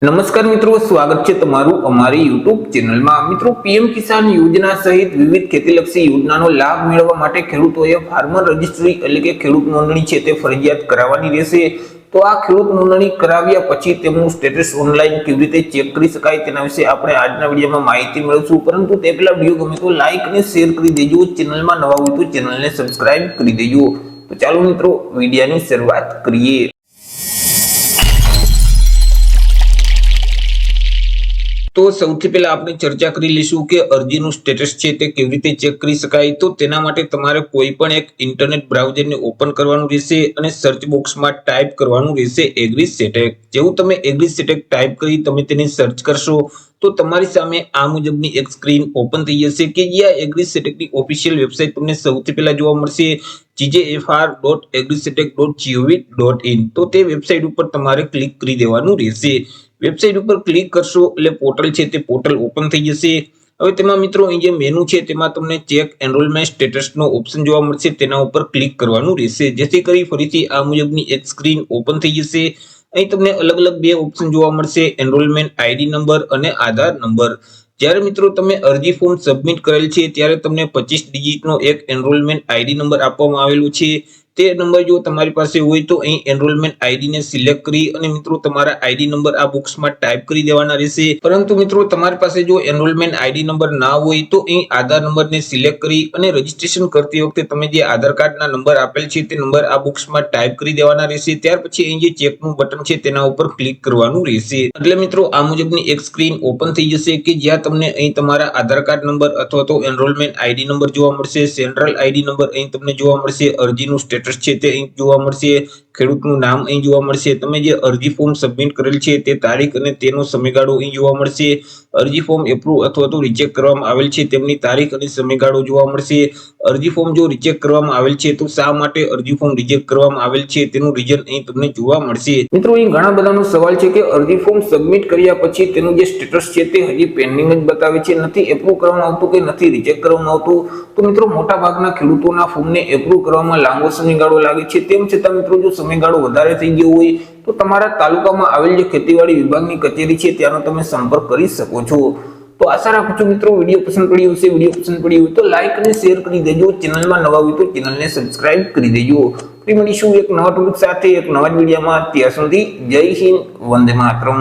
નમસ્કાર મિત્રો, સ્વાગત છે તમારું અમારી યુટ્યુબ ચેનલમાં। મિત્રો, પીએમ કિસાન યોજના સહિત વિવિધ ખેતીલક્ષી યોજનાનો લાભ મેળવવા માટે ખેડૂતોએ ફાર્મર રજિસ્ટ્રી એટલે કે ખેડૂત નોંધણી છે તે ફરજિયાત કરાવવાની રહેશે। તો આ ખેડૂત નોંધણી કરાવ્યા પછી તેમનું સ્ટેટસ ઓનલાઈન કેવી રીતે ચેક કરી શકાય તેના વિશે આપણે આજના વિડીયોમાં માહિતી મેળવશું। પરંતુ તે પહેલા વિડીયો ગમે તો લાઈક અને શેર કરી દેજો, ચેનલમાં નવા હોય તો ચેનલને સબસ્ક્રાઇબ કરી દેજો। તો ચાલો મિત્રો, વિડીયોની શરૂઆત કરીએ। તો સૌથી પહેલા આપણે ચર્ચા કરી લઈશું કે અરજીનું સ્ટેટસ છે તે કેવી રીતે ચેક કરી શકાય। તો તેના માટે તમારે કોઈ પણ એક ઇન્ટરનેટ બ્રાઉઝરને ઓપન કરવાનું રહેશે અને સર્ચ બોક્સમાં ટાઈપ કરવાનું રહેશે એગ્રીસેટેક। જેવું તમે એગ્રીસેટેક ટાઈપ કરી તમે તેને સર્ચ કરશો તો તમારી સામે આ મુજબની એક સ્ક્રીન ઓપન થઈ જશે કે જ્યાં એગ્રીસેટેકની ઓફિશિયલ વેબસાઇટ તમને સૌથી પહેલા જોવા મળશે, jjfr.agrisetec.gov.in। તો તે વેબસાઇટ ઉપર તમારે ક્લિક કરી દેવાનું રહેશે। વેબસાઇટ ઉપર ક્લિક કરશો એટલે પોર્ટલ છે તે પોર્ટલ ઓપન થઈ જશે। હવે તેમાં મિત્રો અહીં જે મેનુ છે તેમાં તમને ચેક એનરોલમેન્ટ સ્ટેટસનો ઓપ્શન જોવા મળશે, તેના ઉપર ક્લિક કરવાનું રહેશે, જેથી કરી ફરીથી આ મુજબની એક સ્ક્રીન ઓપન થઈ જશે। અહીં તમને અલગ અલગ બે ઓપ્શન જોવા મળશે, એનરોલમેન્ટ આઈડી નંબર અને આધાર નંબર। જ્યારે મિત્રો તમે અરજી ફોર્મ સબમિટ કરેલ છે ત્યારે તમને 25 ડિજિટનો એક એનરોલમેન્ટ આઈડી નંબર આપવામાં આવેલો છે। તે નંબર જો તમારી પાસે હોય તો અહીં એનરોલમેન્ટ આઈડી ને સિલેક્ટ કરી અને મિત્રો તમારા આઈડી નંબર આ બોક્સમાં ટાઈપ કરી દેવાના રહેશે। પરંતુ મિત્રો તમારી પાસે જો એનરોલમેન્ટ આઈડી નંબર ના હોય તો અહીં આધાર નંબરને સિલેક્ટ કરી અને રજીસ્ટ્રેશન કરતી વખતે તમે જે આધાર કાર્ડના નંબર આપેલ છે તે નંબર આ બોક્સમાં ટાઈપ કરી દેવાના રહેશે। ત્યાર પછી અહીં જે ચેકનું બટન છે તેના ઉપર ક્લિક કરવાનું રહેશે। એટલે મિત્રો આ મુજબની એક સ્ક્રીન ઓપન થઈ જશે કે જ્યાં તમને અહીં તમારા આધાર કાર્ડ નંબર અથવા તો એનરોલમેન્ટ આઈડી નંબર જોવા મળશે, સેન્ટ્રલ આઈડી નંબર અહીં તમને જોવા મળશે, અરજીનું સ્ટેટસ છે તે અહીં જોવા મળશે, ખેડૂતનું નામ અહીં જોવા મળશે, તમે જે અરજી ફોર્મ સબમિટ કરેલ છે તે તારીખ અને તેનો સમયગાળો અહીં જોવા મળશે, અરજી ફોર્મ એપ્રુવ અથવા તો રિજેક્ટ કરવામાં આવેલ છે તેમની તારીખ અને સમયગાળો જોવા મળશે। અરજી ફોર્મ જો રિજેક્ટ કરવામાં આવેલ છે તો શા માટે અરજી ફોર્મ રિજેક્ટ કરવામાં આવેલ છે તેનું રીઝન અહીં તમને જોવા મળશે। મિત્રો અહીં ઘણા બધાનો સવાલ છે કે અરજી ફોર્મ સબમિટ કર્યા પછી તેનું જે સ્ટેટસ છે તે હજી પેન્ડિંગ જ બતાવે છે, નથી એપ્રુવ કરવામાં આવતું કે નથી રિજેક્ટ કરવામાં આવતું। તો મિત્રો મોટા ભાગના ખેડૂતોના ફોર્મને એપ્રુવ કરવામાં લાંબો સમયગાળો લાગે છે। તેમ છતાં મિત્રો જો સમયગાળો વધારે થઈ ગયો હોય તો તમારા તાલુકામાં આવેલ જે ખેતીવાડી વિભાગની કચેરી છે ત્યાંનો તમે સંપર્ક કરી શકો છો। તો આશા રાખું છું મિત્રો વિડીયો પસંદ પડ્યો હશે। વિડીયો પસંદ પડ્યો હોય તો લાઈક અને શેર કરી દેજો, ચેનલમાં નવા હોય તો ચેનલને સબસ્ક્રાઇબ કરી દેજો। ફરી મળીશું એક નવા ટોપિક સાથે એક નવા જ વિડીયોમાં। ત્યાં સુધી જય હિન્દ, વંદે માતરમ।